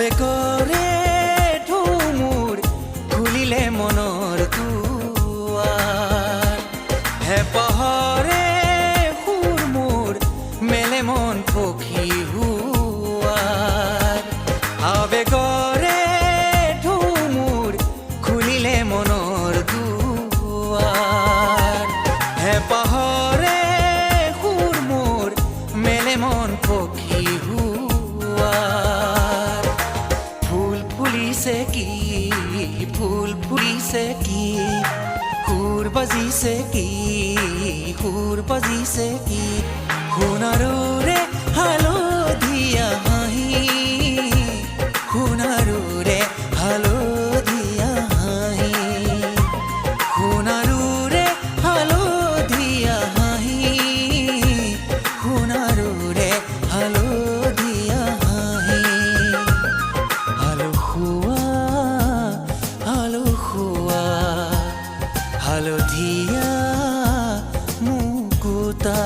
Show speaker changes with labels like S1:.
S1: আবেগৰে ঢৌমূৰ খুলিলে মনৰ দুৱাৰ হেঁপাহৰে সুৰ মোৰ মেলে মন পখী হোৱাৰ আবেগৰে ঢৌমূৰ খুলিলে মনৰ দুৱাৰ হেঁপাহৰে সুৰ মোৰ মেলে মন পখী হোৱাৰ ফুল ফুলিছে কি ফুল ফুলিছে কি সুৰ বাজিছে কি সুৰ বাজিছে কি সোণাৰুৰে হালধীয়া হাঁহি সোণাৰুৰে হালধীয়া হাঁহি সোণাৰুৰে হালধীয়া হাঁহি সোণাৰুৰে হালধীয়া হাঁহি আলসুৱা হালধীয়া মুকুতা